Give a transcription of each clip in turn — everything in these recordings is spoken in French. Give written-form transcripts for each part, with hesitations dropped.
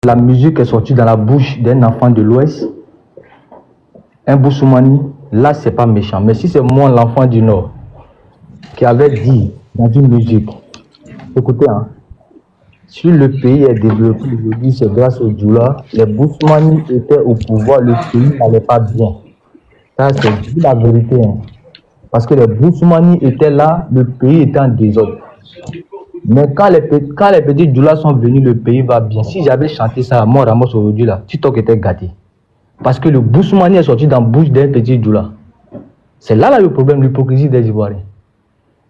la musique est sortie dans la bouche d'un enfant de l'Ouest, un Boussoumani, là c'est pas méchant. Mais si c'est moi, l'enfant du Nord, qui avait dit dans une musique, écoutez, hein, si le pays est développé aujourd'hui, c'est grâce au Djoula. Les Boussoumani étaient au pouvoir, le pays n'allait pas bien. Ça, c'est la vérité. Hein. Parce que les Boussoumani étaient là, le pays était en désordre. Mais quand les petits Djoula sont venus, le pays va bien. Si j'avais chanté ça à moi, Ramos, aujourd'hui, là, TikTok était gâté. Parce que le Boussoumani est sorti dans la bouche d'un petit Djoula. C'est là le problème, l'hypocrisie des Ivoiriens.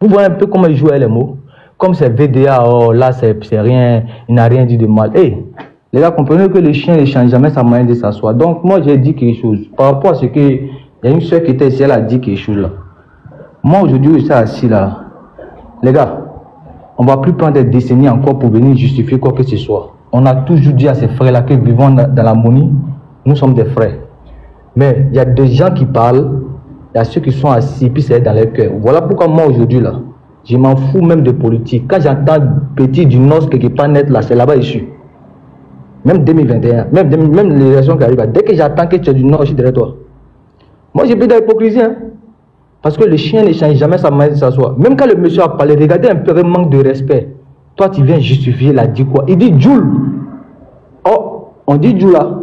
Vous voyez un peu comment ils jouaient les mots. Comme c'est VDA, oh, là c'est rien, il n'a rien dit de mal. Hey, les gars, comprenez que les chiens ne changent jamais sa manière de s'asseoir. Donc moi j'ai dit quelque chose. Par rapport à ce que, il y a une soeur qui était ici, elle a dit quelque chose là. Moi aujourd'hui je suis assis là. Les gars, on ne va plus prendre des décennies encore pour venir justifier quoi que ce soit. On a toujours dit à ces frères là que vivons dans l'harmonie, nous sommes des frères. Mais il y a des gens qui parlent, il y a ceux qui sont assis, puis c'est dans leur cœur. Voilà pourquoi moi aujourd'hui là, je m'en fous même de politique. Quand j'entends petit du Nord quelque part net là, c'est là-bas issu. Même 2021, même les élections qui arrivent, dès que j'entends que tu es du Nord, je suis derrière toi. Moi j'ai plus d'hypocrisie, hein. Parce que le chien ne change jamais sa manière de s'asseoir. Même quand le monsieur a parlé, regardez un peu avec manque de respect. Toi tu viens justifier, il a dit quoi? Il dit Djoul. Oh, on dit Djoul là.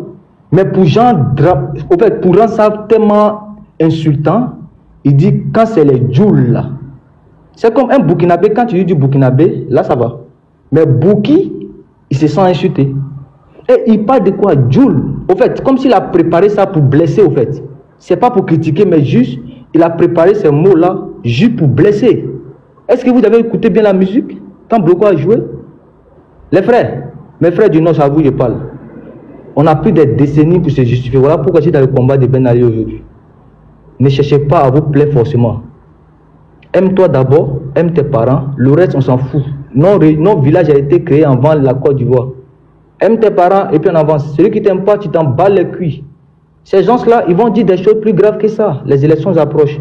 Mais pour pour rendre ça tellement insultant, il dit quand c'est les Djoul là. C'est comme un Burkinabé, quand tu dis du Burkinabé, là ça va. Mais Bouki, il se sent insulté. Et il parle de quoi? Djoul. Au fait, comme s'il a préparé ça pour blesser, au fait. C'est pas pour critiquer, mais juste, il a préparé ces mots-là juste pour blesser. Est-ce que vous avez écouté bien la musique quand Bloko a joué? Les frères, mes frères du Nord, c'est à vous que je parle. On a pris des décennies pour se justifier. Voilà pourquoi je suis dans le combat de Ben Ali aujourd'hui. Ne cherchez pas à vous plaire forcément. Aime-toi d'abord, aime tes parents, le reste on s'en fout. Notre village a été créé avant la Côte d'Ivoire. Aime tes parents et puis on avance. Celui qui t'aime pas, tu t'en bats les cuits. Ces gens-là, ils vont dire des choses plus graves que ça. Les élections approchent.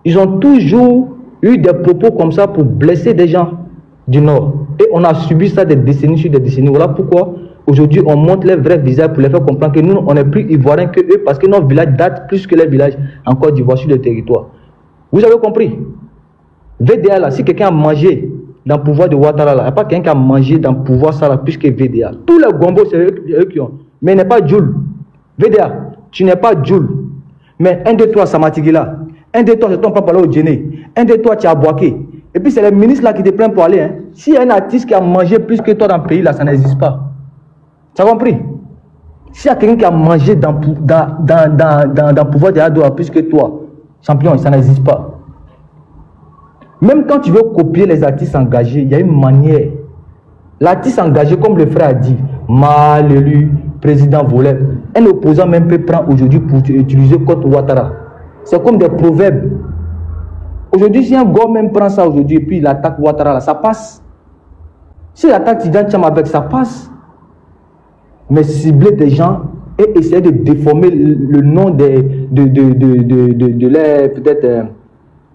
Ils ont toujours eu des propos comme ça pour blesser des gens du Nord. Et on a subi ça des décennies sur des décennies. Voilà pourquoi aujourd'hui on montre les vrais visages pour les faire comprendre que nous, on est plus ivoiriens que eux parce que notre village date plus que les villages en Côte d'Ivoire sur le territoire. Vous avez compris? VDA là, si quelqu'un a mangé dans le pouvoir de Ouattara là, il n'y a pas quelqu'un qui a mangé dans le pouvoir ça là plus que VDA. Tous les gombos c'est eux qui ont. Mais il n'est pas Djoul. VDA, tu n'es pas Djoul. Mais un de toi, Samatigila. Un de toi, c'est ton papa là au Djéné. Un de toi, tu as Boaké. Et puis c'est les ministres là qui te prennent pour aller. Hein. S'il y a un artiste qui a mangé plus que toi dans le pays là, ça n'existe pas. Tu as compris? S'il y a quelqu'un qui a mangé dans le pouvoir de Adoua plus que toi, champion, ça n'existe pas. Même quand tu veux copier les artistes engagés, il y a une manière. L'artiste engagé, comme le frère a dit, mal élu, président volé, un opposant même peut prendre aujourd'hui pour utiliser contre Ouattara. C'est comme des proverbes. Aujourd'hui, si un gars même prend ça aujourd'hui et puis il attaque Ouattara, là, ça passe. S'il attaque Tidiane Tcham avec, ça passe. Mais cibler des gens et essayer de déformer le nom de leur, peut-être,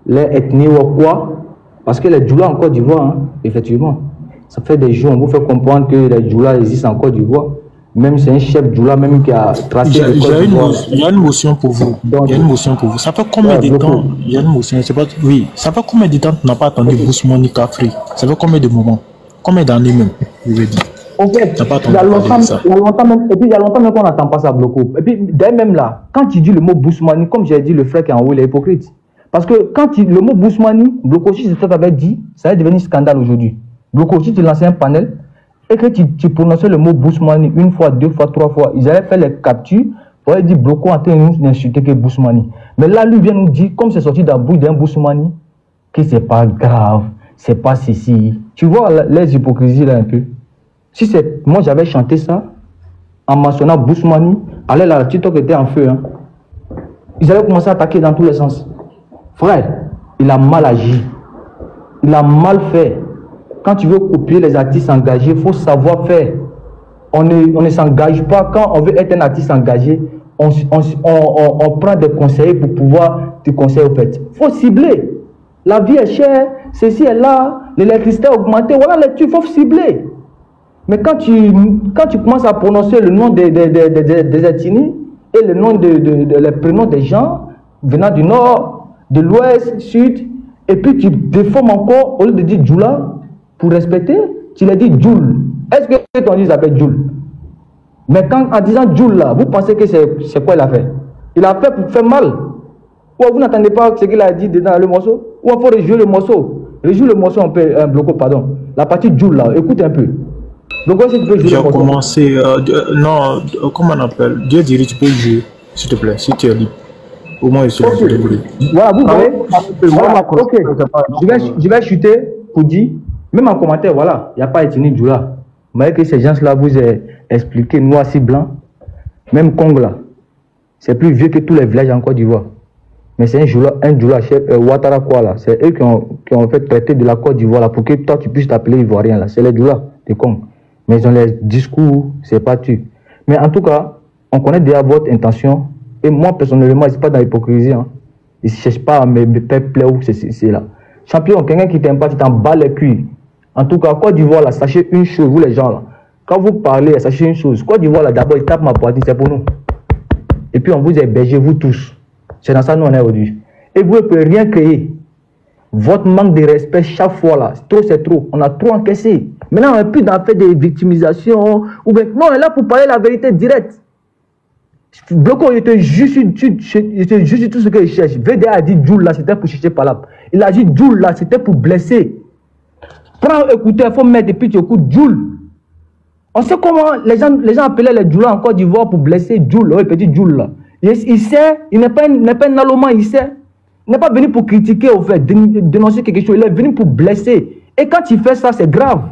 les ethnies ou quoi, parce que les Djoula en Côte d'Ivoire, hein, effectivement, ça fait des jours, on vous fait comprendre que les Djoula existent en Côte d'Ivoire. Même c'est un chef Djoula même qui a tracé le Côte d'Ivoire. Il y a une motion pour vous. Il y a une motion pour vous. Ça fait combien de temps? Il y a une motion, je sais pas. Oui, ça fait combien de temps tu n'as pas attendu Boussoumani Kafri? Ça fait combien de moments? Combien d'années même? Je veux dire. En fait, il y a longtemps même, et puis il y a longtemps même qu'on n'attend pas ça, Bloko. Et puis d'ailleurs même là, quand tu dis le mot Boussoumani, comme j'ai dit, le frère qui est en haut, il est hypocrite. Parce que quand le mot Boussoumani, Blocochi, c'est ce que tu avais dit, ça va devenir scandale aujourd'hui. Blocochi, tu lançais un panel et que tu prononçais le mot Boussoumani une fois, deux fois, trois fois. Ils allaient faire les captures pour dire Bloco en train de nous insulter que Boussoumani. Mais là, lui vient nous dire, comme c'est sorti d'un bout d'un Boussoumani, que c'est pas grave, c'est pas ceci. Tu vois les hypocrisies là un peu. Si c'est moi j'avais chanté ça en mentionnant Boussoumani, allez là, TikTok était en feu. Hein. Ils allaient commencer à attaquer dans tous les sens. Frère, il a mal agi. Il a mal fait. Quand tu veux copier les artistes engagés, il faut savoir faire. On ne s'engage pas. Quand on veut être un artiste engagé, on prend des conseillers pour pouvoir te conseiller au fait. Il faut cibler. La vie est chère, ceci est là, l'électricité a augmenté. Voilà les trucs, il faut cibler. Mais quand tu commences à prononcer le nom des ethnies et le nom les prénoms des gens venant du nord, de l'ouest, sud, et puis tu déformes encore, au lieu de dire Djoula, pour respecter, tu l'as dit Djoul. Est-ce que ton dit s'appelle Djoul? Mais quand, en disant Djoul là, vous pensez que c'est quoi il a fait? Il a fait pour faire mal. Ou vous n'entendez pas ce qu'il a dit dans le morceau? Ou il faut rejouer le morceau? Rejouer le morceau un peu, Bloco, pardon. La partie Djoul là, écoute un peu. Donc, si tu peux jouer le morceau. J'ai commencé, non, comment on appelle? Dieu dirait, tu peux jouer, s'il te plaît, si tu es libre. Au moins, je suis libre. Voilà, vous voyez. Voilà, ok. Je vais chuter pour dire, même en commentaire, voilà, il n'y a pas ethnie Djoula. Vous voyez que ces gens-là vous ont expliqué, noir si blanc, même Congo là, c'est plus vieux que tous les villages en Côte d'Ivoire. Mais c'est un Djoula, chef Ouattara quoi là. C'est eux qui ont fait traiter de la Côte d'Ivoire là pour que toi tu puisses t'appeler Ivoirien là. C'est les Djoula de Congo. Mais ils ont les discours, c'est pas tu. Mais en tout cas, on connaît déjà votre intention. Et moi personnellement, c'est pas dans l'hypocrisie. Hein. Ils ne cherchent pas à me faire plaisir ou c'est là. Champion, quelqu'un qui t'aime pas, tu t'en bats les culs. En tout cas, Côte d'Ivoire là, sachez une chose, vous les gens là. Quand vous parlez, sachez une chose. Côte d'Ivoire là, d'abord, ils tapent ma poitrine, c'est pour nous. Et puis on vous héberge, vous tous. C'est dans ça nous on est aujourd'hui. Et vous ne pouvez rien créer. Votre manque de respect chaque fois là, trop c'est trop. On a trop encaissé. Maintenant on n'est plus dans le fait de victimisation. Ou bien, non, on est là pour parler la vérité directe. Bloco, il te juste tout ce qu'il cherche. VDA a dit Djoul là, c'était pour chercher par là. Il a dit Djoul là, c'était pour blesser. Prends écouter, il faut mettre et puis tu écoutes Djoul. On sait comment les gens appelaient les Djoulas en Côte d'Ivoire pour blesser Djoul, le petit Djoul là. Il sait, il n'est pas un allemand, il sait. Il n'est pas venu pour critiquer, au fait, dénoncer quelque chose. Il est venu pour blesser. Et quand il fait ça, c'est grave.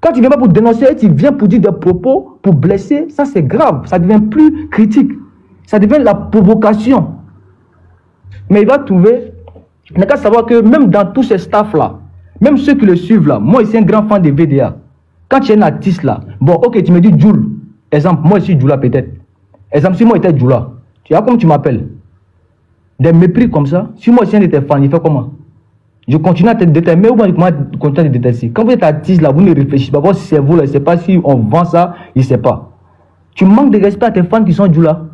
Quand tu ne viens pas pour dénoncer, tu viens pour dire des propos, pour blesser, ça c'est grave. Ça devient plus critique. Ça devient la provocation. Mais il va trouver, il n'a qu'à savoir que même dans tous ces staffs-là, même ceux qui le suivent là, moi je suis un grand fan de VDA. Quand tu es un artiste là, bon ok, tu me dis Djoul. Exemple, moi je suis Djoula peut-être. Exemple, si moi j'étais Djoula, tu vois comme tu m'appelles. Des mépris comme ça, si moi je suis un de tes fans, il fait comment? Je continue à te détester, mais moi je continue à te détester. Quand vous êtes artiste là, vous ne réfléchissez pas, votre cerveau là, je ne sais pas si on vend ça, il ne sait pas. Tu manques de respect à tes fans qui sont Djoula.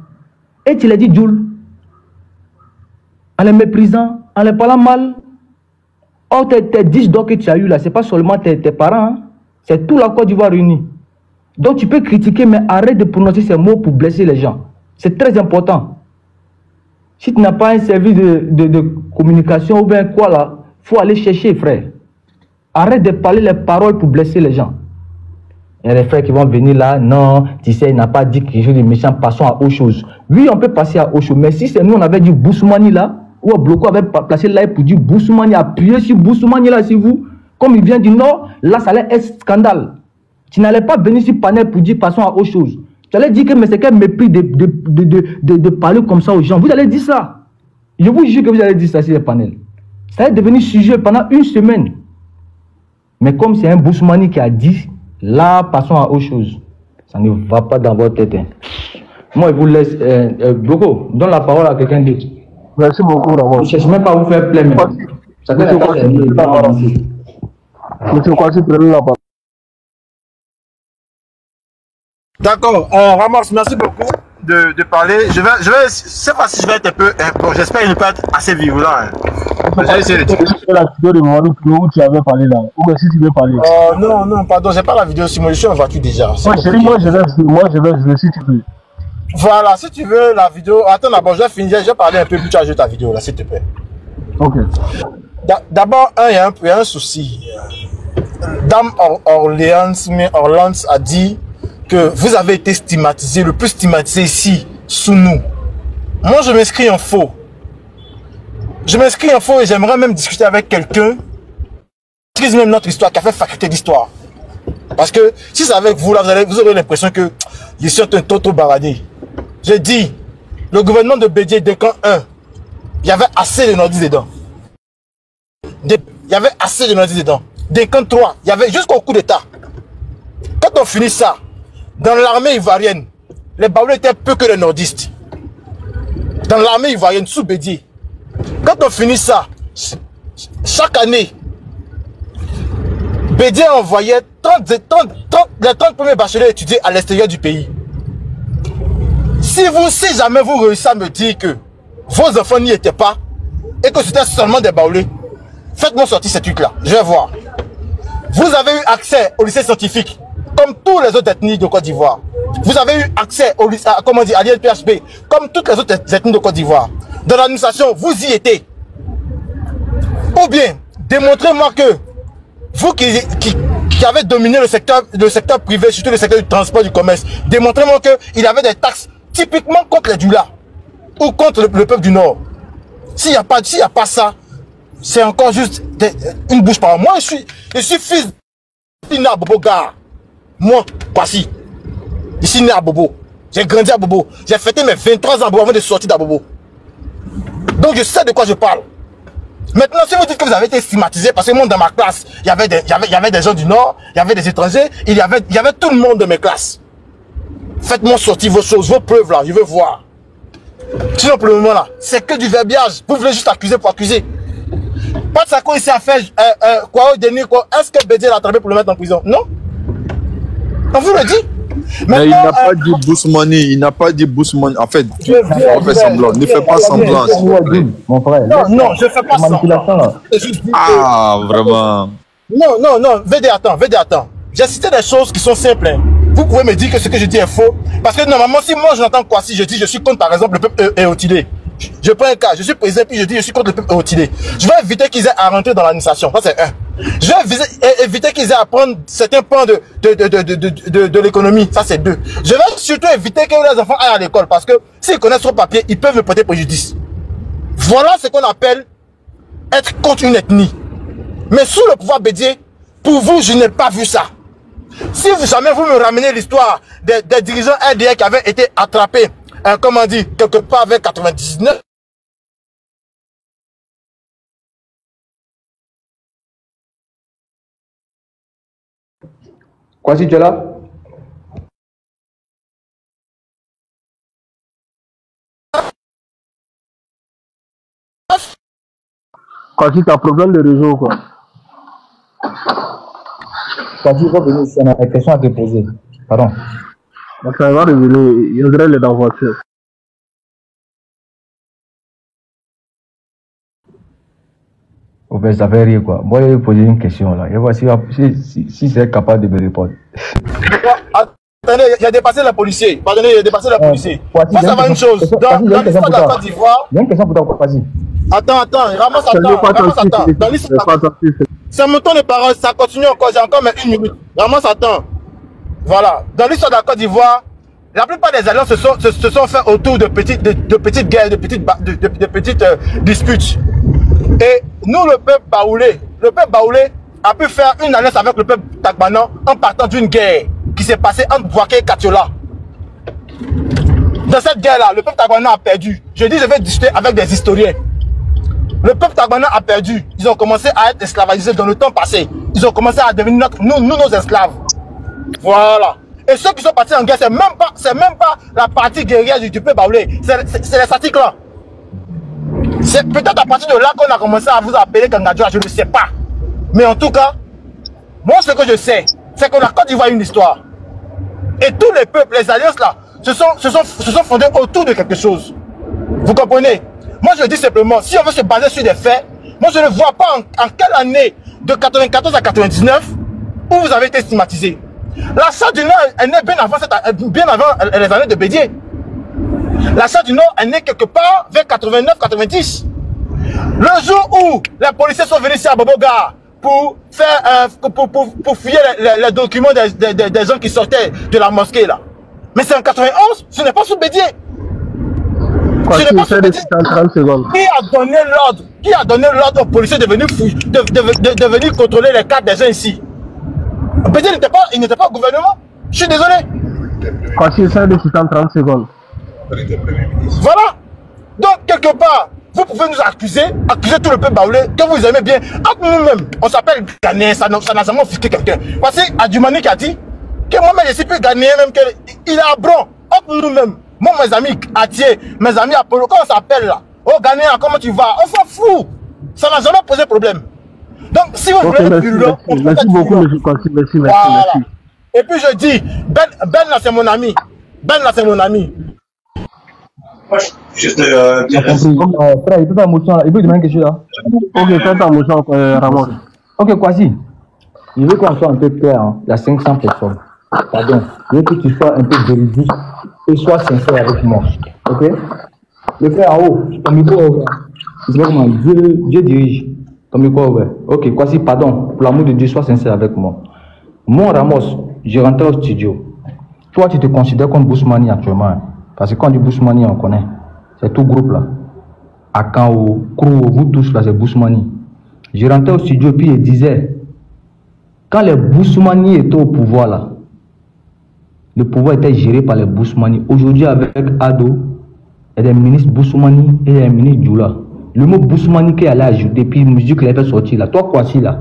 Et tu les dis Djoul. En les méprisant, en les parlant mal. Oh, tes 10 doigts que tu as eu là, ce n'est pas seulement tes parents, hein. C'est tout la Côte d'Ivoire réunie. Donc tu peux critiquer, mais arrête de prononcer ces mots pour blesser les gens. C'est très important. Si tu n'as pas un service de communication ou bien quoi là, il faut aller chercher, frère. Arrête de parler les paroles pour blesser les gens. Il y a des frères qui vont venir là, non, tu sais, il n'a pas dit quelque chose de méchant, passons à autre chose. Oui, on peut passer à autre chose, mais si c'est nous, on avait dit Boussoumani là, ou Bloco avait placé là pour dire Boussoumani, appuyez sur Boussoumani là, c'est vous. Comme il vient du Nord, là, ça allait être scandale. Tu n'allais pas venir sur panel pour dire passons à autre chose. Tu allais dire que mais c'est quel mépris de parler comme ça aux gens. Vous allez dire ça. Je vous jure que vous allez dire ça sur les panels. Ça allait devenir sujet pendant une semaine. Mais comme c'est un Boussoumani qui a dit, là, passons à autre chose. Ça ne va pas dans votre tête. Hein. Moi, je vous laisse. Bloco, donne la parole à quelqu'un d'autre. Merci beaucoup d'avoir. Je ne cherche même pas à vous faire plaisir. Ça fait la Monsieur Kwasi, prenez la parole. D'accord, Ramos, merci beaucoup de parler. Je vais, c'est pas si je vais être un peu, bon, j'espère ne pas être assez virulent. Hein. J'ai essayé de dire. La vidéo de Mohamed où tu avais parlé là, ou bien si tu veux parler. Non, pardon, j'ai pas la vidéo sur moi, je suis en voiture déjà. Moi je vais, si tu veux. Voilà, si tu veux la vidéo, attends d'abord, je vais finir, je vais parler un peu plus, tu as joué ta vidéo là, s'il te plaît. Ok. D'abord, il y a un souci. Dame Orleans a dit que vous avez été stigmatisé, le plus stigmatisé ici, sous nous. Moi, je m'inscris en faux. Je m'inscris en faux et j'aimerais même discuter avec quelqu'un qui maîtrise même notre histoire, qui a fait faculté d'histoire. Parce que si c'est avec vous, là, vous aurez l'impression que l'histoire est un toto baradé. J'ai dit, le gouvernement de Bédié, Décan 1, il y avait assez de nordistes dedans. Il y avait assez de nordistes dedans. Décan 3, il y avait jusqu'au coup d'état. Quand on finit ça, dans l'armée ivoirienne, les Baoulés étaient peu que les nordistes. Dans l'armée ivoirienne, sous Bédié. Quand on finit ça, chaque année, Bédié envoyait 30 premiers bacheliers étudiés à l'extérieur du pays. Si jamais vous réussissez à me dire que vos enfants n'y étaient pas et que c'était seulement des baoulés, faites-moi sortir ces trucs-là. Je vais voir. Vous avez eu accès au lycée scientifique, comme tous les autres ethnies de Côte d'Ivoire. Vous avez eu accès au lycée, à l'INPHB, comme toutes les autres ethnies de Côte d'Ivoire. Dans l'administration, vous y étiez. Ou bien, démontrez-moi que vous qui avez dominé le secteur privé, surtout le secteur du transport, du commerce, démontrez-moi qu'il y avait des taxes typiquement contre les Dula ou contre le peuple du Nord. S'il n'y a pas ça, c'est encore juste une bouche par moi. Je suis fils de né à Bobo Gare. Moi, Kwasi. Ici né à Bobo. J'ai grandi à Bobo. J'ai fêté mes 23 ans à Bobo avant de sortir d'Abobo. Donc je sais de quoi je parle. Maintenant, si vous dites que vous avez été stigmatisé, parce que moi dans ma classe, il y avait des gens du Nord, il y avait des étrangers, il y avait tout le monde de mes classes. Faites-moi sortir vos choses, vos preuves là, je veux voir. Sinon pour le moment là, c'est que du verbiage. Vous voulez juste accuser pour accuser. Pas de ça quoi ici a fait quoi au dernier quoi. Est-ce que Bédier l'a attrapé pour le mettre en prison? Non. On vous le dit. Mais il n'a pas dit Bousmani, il n'a pas dit Bousmani. En fait, on fait semblant. Ne fais pas semblant. Mon frère. Non, je ne fais pas semblant. Ah, vraiment. Non, VD, attends. J'ai cité des choses qui sont simples. Hein. Vous pouvez me dire que ce que je dis est faux. Parce que normalement, si moi je n'entends quoi, si je dis je suis contre par exemple le peuple éotilé. Je prends un cas, je suis président puis je dis je suis contre le peuple éotilé. Je vais éviter qu'ils aient à rentrer dans l'administration. Ça c'est un. Je vais éviter qu'ils aient à prendre certains pans de l'économie. Ça c'est deux. Je vais surtout éviter que les enfants aillent à l'école parce que s'ils connaissent son papier, ils peuvent me porter préjudice. Voilà ce qu'on appelle être contre une ethnie. Mais sous le pouvoir Bédier, pour vous, je n'ai pas vu ça. Si jamais vous me ramenez l'histoire des dirigeants RDR qui avaient été attrapés, comment dire, quelque part avec 99, Quoi si tu es là? Quand tu as un problème de réseau, quoi. Quoi tu vas venir ici, on a des questions à te poser. Pardon. Donc ça va revenir, il y aurait les dans la voiture. Au fait, ça fait rire quoi. Moi, je vais poser une question là. Et voici si c'est capable de me répondre. Attendez, il a dépassé le policier. Pardonnez, il a dépassé le policier. Faut savoir une chose. Dans l'histoire de la Côte d'Ivoire. Il y a une question pour toi, vas-y. Attends, ramasse attends. Dans l'histoire. C'est mon temps de parole, ça continue encore. J'ai encore mais 1 minute. Ramasse attends. Voilà. Dans l'histoire de la Côte d'Ivoire, la plupart des alliances se sont fait autour de petites guerres, de petites disputes. Et nous, le peuple baoulé a pu faire une alliance avec le peuple Tagbanan en partant d'une guerre qui s'est passée entre Bouaké et Katiola. Dans cette guerre-là, le peuple Tagbanan a perdu. Je dis, je vais discuter avec des historiens. Le peuple Tagbanan a perdu. Ils ont commencé à être esclavagisés dans le temps passé. Ils ont commencé à devenir nos esclaves. Voilà. Et ceux qui sont partis en guerre, c'est même pas la partie guerrière du peuple baoulé. C'est les statiques là. C'est peut-être à partir de là qu'on a commencé à vous appeler Kangadjoua, je ne sais pas. Mais en tout cas, moi ce que je sais, c'est que la Côte d'Ivoire a une histoire. Et tous les peuples, les alliances là, se sont fondés autour de quelque chose. Vous comprenez? Moi je dis simplement, si on veut se baser sur des faits, moi je ne vois pas en quelle année de 94 à 99 où vous avez été stigmatisé. La Charte du Nord, elle naît bien avant les années de Bédier. La Charte du Nord, elle naît quelque part vers 89-90. Le jour où les policiers sont venus ici à Bobo Gare pour faire pour fouiller les documents des gens qui sortaient de la mosquée là. Mais c'est en 91, ce n'est pas sous Bédier. Ce n'est pas sous Bédier. Qui a donné l'ordre aux policiers de venir contrôler les cartes des gens ici? Bédier n'était pas au gouvernement. Je suis désolé. Quand tu essaies de citer en 30 secondes. Voilà. Donc, quelque part, vous pouvez nous accuser tout le peuple baoulé, que vous aimez bien. Entre nous-mêmes, on s'appelle Ghanéen, ça n'a jamais offusqué quelqu'un. Parce que Adjumani qui a dit que moi-même, je suis plus Ghanéen, même qu'il est à Bron. Entre nous-mêmes, moi, mes amis Atier, mes amis Apollo, quand on s'appelle là, oh Ghanéen, comment tu vas? On s'en fout. Ça n'a jamais posé problème. Donc, si vous voulez être virulent, merci beaucoup, monsieur Kwansi, merci. Et puis je dis, Ben là c'est mon ami. Ben là c'est mon ami. Juste frère, il peut pas motion, il peut demander quelque chose là. Ok, fais ta motion, Ramon. Ok, Kwasi. Je veux qu'on soit un peu clair, hein. Il y a 500 personnes. Pardon. Je veux que tu sois un peu véridique et sois sincère avec moi. Ok? Le frère en haut, ton micro est ouvert. Je sais pas comment Dieu dirige. Ton micro est ouvert. Ok, Kwasi, pardon. Pour l'amour de Dieu, sois sincère avec moi. Moi, Ramos, je rentre au studio. Toi, tu te considères comme Bousmani actuellement. Hein? Parce que quand on dit Bousmani, on connaît. C'est tout groupe là. Akan ou Krou, vous tous là, c'est Bousmani. Je rentrais au studio et puis il disait, quand les Bousmani étaient au pouvoir là, le pouvoir était géré par les Bousmani. Aujourd'hui, avec Ado, il y a des ministres Bousmani et des ministres Djoula. Le mot Bousmani qui allait ajouter, puis la musique qu'il avait sorti là. Toi, Kwasi là,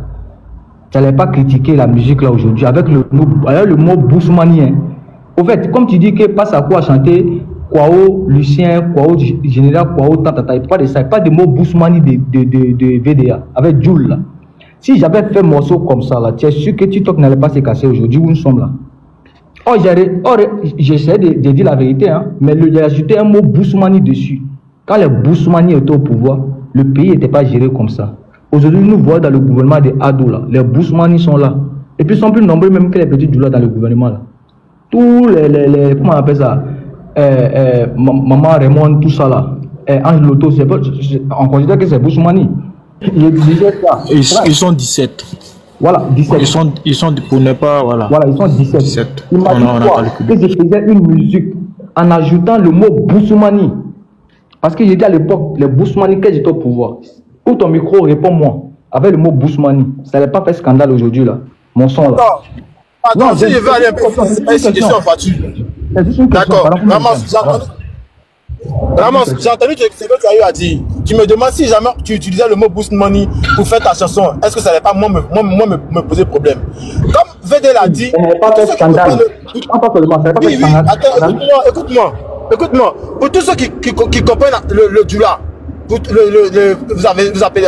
tu n'allais pas critiquer la musique là aujourd'hui avec le mot Bousmani. Hein. Au fait, comme tu dis que passe à quoi chanter, Kwao, Lucien, Kwao, Général, Kwao, tata, pas de ça, pas de mots Bousmani de VDA, avec Djoul là. Si j'avais fait un morceau comme ça là, tu es sûr que TikTok n'allait pas se casser aujourd'hui où nous sommes là. Oh, j'essaie de dire la vérité, hein, mais j'ai ajouté un mot Bousmani dessus. Quand les Bousmani étaient au pouvoir, le pays n'était pas géré comme ça. Aujourd'hui, nous voyons dans le gouvernement des Ado là, les Bousmani sont là. Et puis ils sont plus nombreux même que les petits Djoula dans le gouvernement là. Tous les comment on appelle ça, Maman Raymond, tout ça là, Ange Loto, on considère que c'est Bousmani. Ils sont 17. Voilà, 17. Ils sont pour ne pas, voilà. Voilà, ils sont 17. Imagine-toi que je faisais une musique en ajoutant le mot Bousmani. Parce que j'ai dit à l'époque, les Bousmani, quand j'étais au pouvoir, où ton micro, réponds-moi, avec le mot Bousmani. Ça n'allait pas faire scandale aujourd'hui là, mon son là. Attends, si je veux aller un peu plus, c'est une question en voiture. D'accord, Ramos, j'ai entendu ce que tu as eu à dire. Tu me demandes si jamais tu utilisais le mot Bousmani pour faire ta chanson, est-ce que ça n'allait pas me poser problème? Comme VD l'a dit, pas de scandale. Écoute-moi. Pour tous ceux qui comprennent le Djoula, vous appelez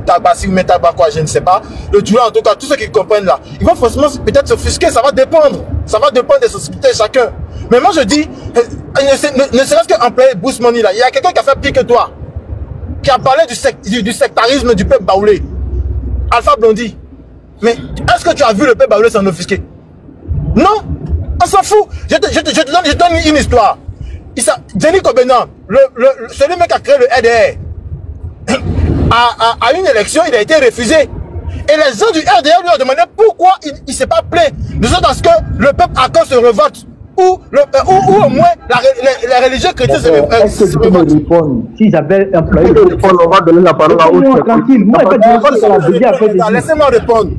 Tabassi ou Metabakwa, je ne sais pas. Le Djoula, en tout cas, tous ceux qui comprennent là, ils vont forcément peut-être s'offusquer, ça va dépendre. Ça va dépendre des sensibilités de chacun. Mais moi je dis, ne serait-ce qu'employer Bousmani là, il y a quelqu'un qui a fait pire que toi, qui a parlé du sectarisme du peuple baoulé. Alpha Blondy. Mais est-ce que tu as vu le peuple baoulé s'en offusquer? Non, on s'en fout. Je te donne une histoire. Denis Kobenan, celui qui a créé le RDR, à une élection, il a été refusé. Et les gens du RDR lui ont demandé pourquoi il ne s'est pas plaint. De sorte à ce que le peuple encore se revote. Ou au moins les religieux chrétiens se revotent. S'ils avaient employé on va donner la parole à autre. Tranquille, moi, laissez-moi répondre.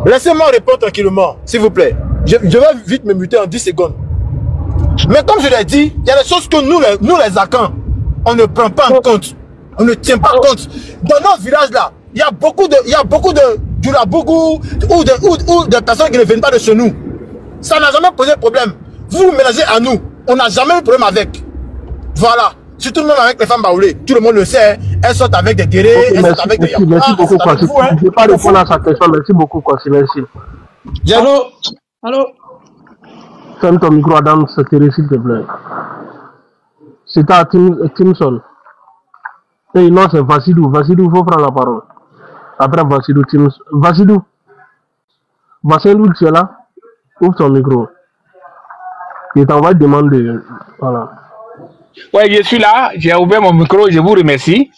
Laissez-moi répondre tranquillement, s'il vous plaît. Je vais vite me muter en 10 secondes. Mais comme je l'ai dit, il y a des choses que nous les Akans, on ne prend pas en compte. On ne tient pas compte. Dans notre village là, il y a beaucoup de Djoulabougou ou des personnes qui ne viennent pas de chez nous. Ça n'a jamais posé problème. Vous vous mélangez à nous. On n'a jamais eu de problème avec. Voilà. Surtout même avec les femmes baoulées. Tout le monde le sait. Elles sortent avec des guerriers. Elles sortent avec des... Merci beaucoup, Kwasi. Je ne vais pas répondre à sa question. Merci beaucoup, Kwasi. Merci. Allô? Ferme ton micro, Adam, s'il te plaît. C'est à Timson. Et non, c'est Vassidou. Vassidou, il faut prendre la parole. Après Vassidou, Timson. Vassidou, tu es là? Ouvre ton micro. Je t'envoie demander. Voilà. Ouais, je suis là. J'ai ouvert mon micro. Je vous remercie.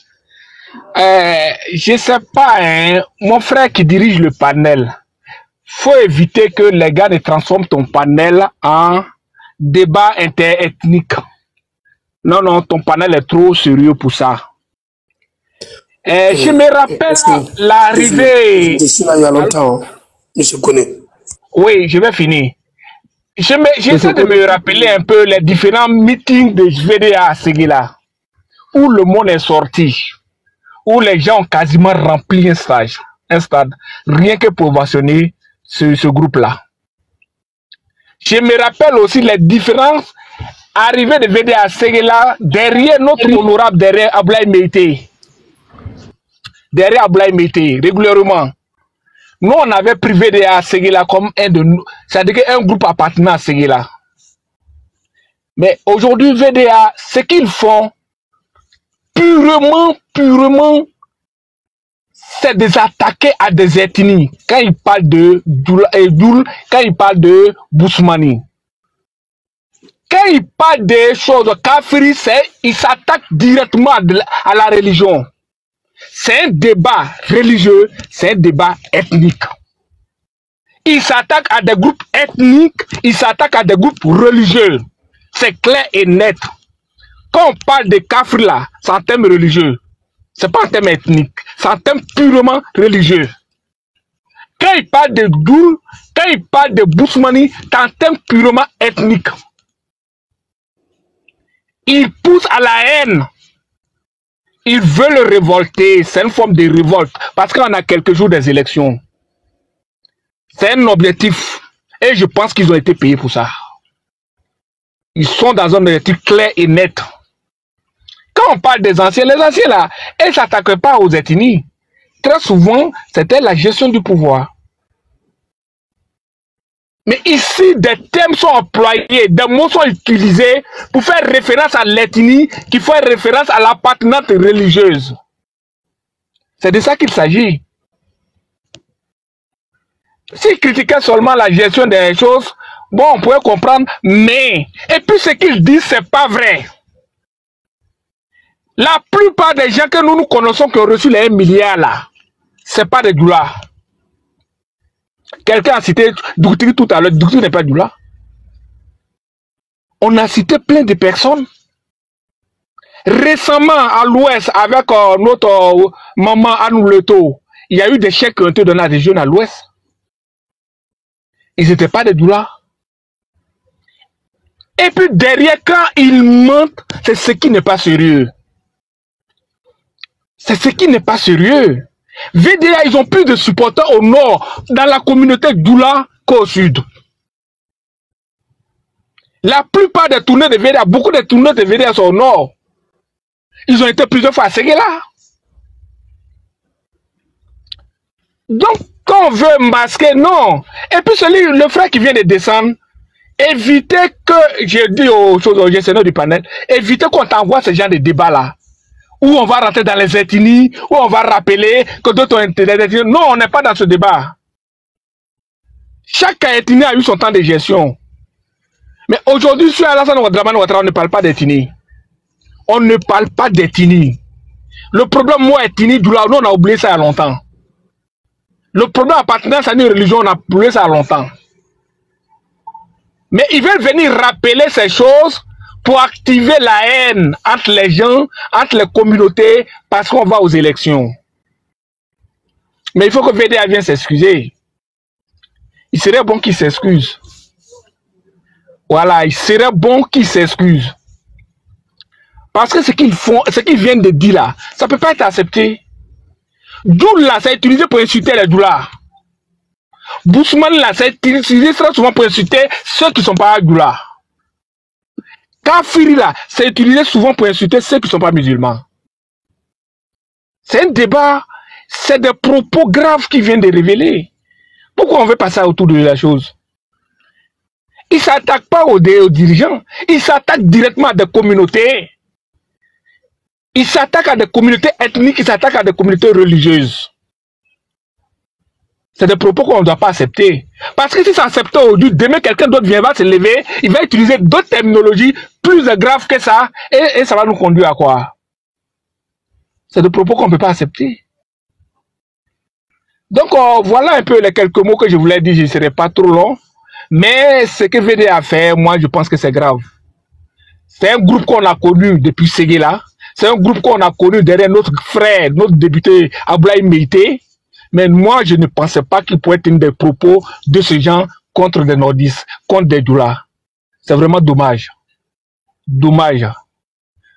Je ne sais pas, hein, mon frère qui dirige le panel, faut éviter que les gars ne transforment ton panel en débat interethnique. Non, ton panel est trop sérieux pour ça. Je me rappelle l'arrivée... Je suis là il y a longtemps, je connais. Oui, je vais finir. J'essaie de me rappeler un peu les différents meetings de VDA à Séguéla, où le monde est sorti, où les gens ont quasiment rempli un stade, rien que pour ovationner ce groupe-là. Je me rappelle aussi les différentes arrivées de VDA à Séguéla derrière notre honorable, derrière Ablaye Meïté. derrière Ablaye Mété, régulièrement. Nous, on avait pris VDA Séguéla comme un de nous, c'est-à-dire un groupe appartenant à Séguéla. Mais aujourd'hui, VDA, ce qu'ils font, purement, c'est de s'attaquer à des ethnies. Quand ils parlent de Doul, quand ils parlent de Bousmani. Quand ils parlent des choses Kafiri, ils s'attaquent directement à la religion. C'est un débat religieux, c'est un débat ethnique. Ils s'attaquent à des groupes ethniques, ils s'attaquent à des groupes religieux. C'est clair et net. Quand on parle de Kafri là, c'est en termes religieux. C'est pas en termes ethniques, c'est en termes purement religieux. Quand ils parlent de Doul, quand ils parlent de Bousmani, c'est en termes purement ethniques. Ils poussent à la haine. Ils veulent révolter. C'est une forme de révolte. Parce qu'on a quelques jours des élections. C'est un objectif. Et je pense qu'ils ont été payés pour ça. Ils sont dans un objectif clair et net. Quand on parle des anciens, les anciens là, ils ne s'attaquaient pas aux ethnies. Très souvent, c'était la gestion du pouvoir. Mais ici, des thèmes sont employés, des mots sont utilisés pour faire référence à l'ethnie, qui fait référence à l'appartenance religieuse. C'est de ça qu'il s'agit. S'ils critiquaient seulement la gestion des choses, bon, on pourrait comprendre, mais, et puis ce qu'ils disent, c'est pas vrai. La plupart des gens que nous connaissons qui ont reçu les 1 milliard là, c'est pas des doulas. Quelqu'un a cité Doutri tout à l'heure. Doutri n'est pas Doula. On a cité plein de personnes. Récemment, à l'ouest, avec notre maman Anne Leto, il y a eu des chèques qui ont été donnés à des jeunes à l'ouest. Ils n'étaient pas des Doula. Et puis derrière, quand ils mentent, c'est ce qui n'est pas sérieux. C'est ce qui n'est pas sérieux. VDA, ils ont plus de supporters au nord, dans la communauté Doula, qu'au sud. La plupart des tournées de VDA, beaucoup de tournées de VDA sont au nord. Ils ont été plusieurs fois à Séguéla. Donc, quand on veut masquer, non. Et puis le frère qui vient de descendre, évitez que, je dis aux gestionnaires du panel, évitez qu'on t'envoie ce genre de débat-là. Où on va rentrer dans les ethnies, où on va rappeler que d'autres ont intérêt. Non, on n'est pas dans ce débat. Chaque ethnie a eu son temps de gestion. Mais aujourd'hui, sur Alassane Ouattara, on ne parle pas d'ethnie. On ne parle pas d'ethnie. Le problème, moi, ethnie, nous, on a oublié ça il y a longtemps. Le problème appartenance à une religion, on a oublié ça il y a longtemps. Mais ils veulent venir rappeler ces choses pour activer la haine entre les gens, entre les communautés, parce qu'on va aux élections. Mais il faut que VDA vienne s'excuser. Il serait bon qu'il s'excuse. Voilà, il serait bon qu'il s'excuse. Parce que ce qu'ils font, ce qu'ils viennent de dire là, ça ne peut pas être accepté. Doul là, c'est utilisé pour insulter les doulas. Bousmane là, c'est utilisé très souvent pour insulter ceux qui ne sont pas doulas. Kafiri là, c'est utilisé souvent pour insulter ceux qui ne sont pas musulmans. C'est un débat, c'est des propos graves qui viennent de révéler. Pourquoi on veut passer autour de la chose? Ils ne s'attaquent pas aux dirigeants, ils s'attaquent directement à des communautés. Ils s'attaquent à des communautés ethniques, ils s'attaquent à des communautés religieuses. C'est des propos qu'on ne doit pas accepter. Parce que si c'est accepté aujourd'hui, demain quelqu'un d'autre va se lever, il va utiliser d'autres terminologies plus graves que ça, et ça va nous conduire à quoi? C'est des propos qu'on ne peut pas accepter. Donc voilà un peu les quelques mots que je voulais dire, je ne serai pas trop long. Mais ce que VDA a fait, moi je pense que c'est grave. C'est un groupe qu'on a connu depuis Séguéla. C'est un groupe qu'on a connu derrière notre frère, notre député Ablaye Mété. Mais moi, je ne pensais pas qu'il pouvait tenir des propos de ce genre contre des nordistes, contre des doulas. C'est vraiment dommage. Dommage.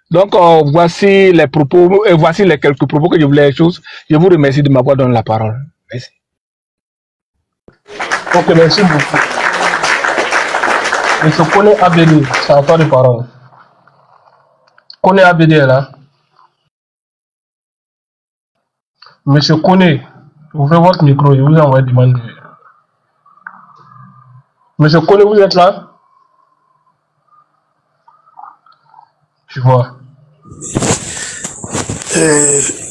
Donc, voici les propos, et voici les quelques propos que je voulais chose. Je vous remercie de m'avoir donné la parole. Merci. Ok, merci beaucoup. Monsieur Kone Abedi, c'est à toi de parole. Kone Abedi est là. Monsieur Koné, ouvrez votre micro, je vous ai envoyé demander. Monsieur Koné, vous êtes là? Je vois.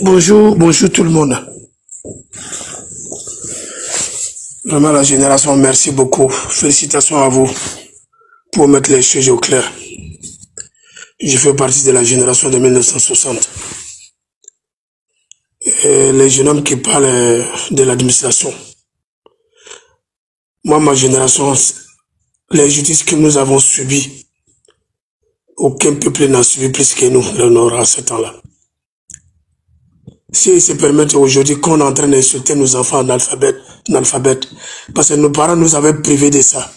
Bonjour tout le monde. Vraiment la génération, merci beaucoup. Félicitations à vous pour mettre les choses au clair. Je fais partie de la génération de 1960. Et les jeunes hommes qui parlent de l'administration. Moi, ma génération, les justices que nous avons subies, aucun peuple n'a subi plus que nous, le Nord, à ce temps-là. S'ils se permettent aujourd'hui qu'on est en train d'insulter nos enfants analphabètes, parce que nos parents nous avaient privés de ça,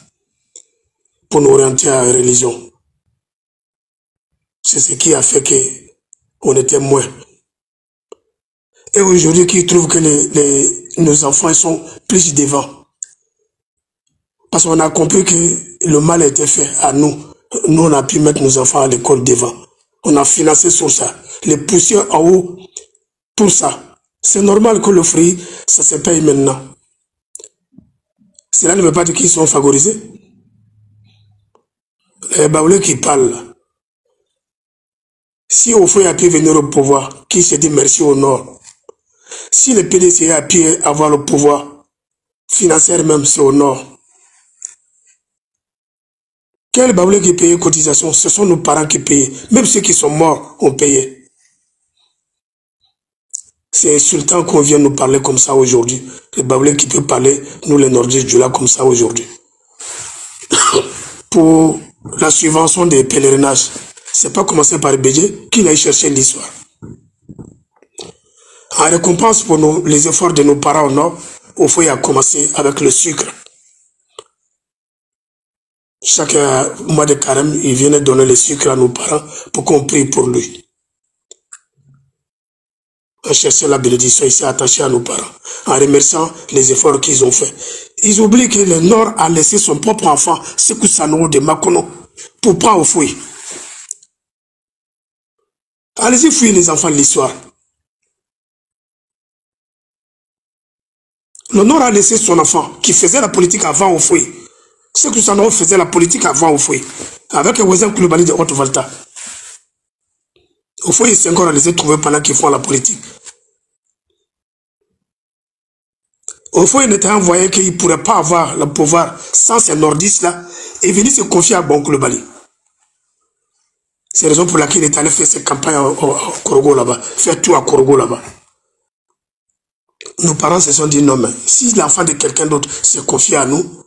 pour nous orienter à la religion. C'est ce qui a fait qu'on était moins. Et aujourd'hui, qui trouvent que nos enfants sont plus devant. Parce qu'on a compris que le mal a été fait à nous. Nous, on a pu mettre nos enfants à l'école devant. On a financé sur ça. Les poussières en haut, pour ça. C'est normal que le fruit, ça se paye maintenant. Cela ne veut pas dire qu'ils sont favorisés. Les Baoulés qui parlent, si au fond a pu venir au pouvoir, qui se dit merci au Nord. Si le PDC a pu avoir le pouvoir, financier même, c'est au Nord. Quels Baoulés qui payent cotisation, ce sont nos parents qui payent. Même ceux qui sont morts ont payé. C'est insultant qu'on vienne nous parler comme ça aujourd'hui. Les Baoulés qui peuvent parler, nous les Nordiques du là comme ça aujourd'hui. Pour la subvention des pèlerinages, c'est pas commencé par Bédié qui a cherché l'histoire. En récompense pour les efforts de nos parents au Nord, au fond, il a commencé avec le sucre. Chaque mois de carême, il venait donner le sucre à nos parents pour qu'on prie pour lui. On cherchait la bénédiction, il s'est attaché à nos parents, en remerciant les efforts qu'ils ont faits. Ils oublient que le Nord a laissé son propre enfant, Sékou Sanogo de Makono, pour pas au fouet. Allez-y fouiller les enfants de l'histoire. Le Nord a laissé son enfant, qui faisait la politique avant au fouet. Sékou Sanogo faisait la politique avant au fouet, avec un voisin Koulibaly de Haute-Volta. Au fouet, c'est encore à les trouver pendant qu'ils font la politique. Au fond, il était envoyé qu'il ne pourrait pas avoir le pouvoir sans ces nordistes-là et venir se confier à Bon Koulibaly. C'est la raison pour laquelle il est allé faire ses campagnes à Korogo là-bas, faire tout à Korogo là-bas. Nos parents se sont dit non, mais si l'enfant de quelqu'un d'autre se confie à nous,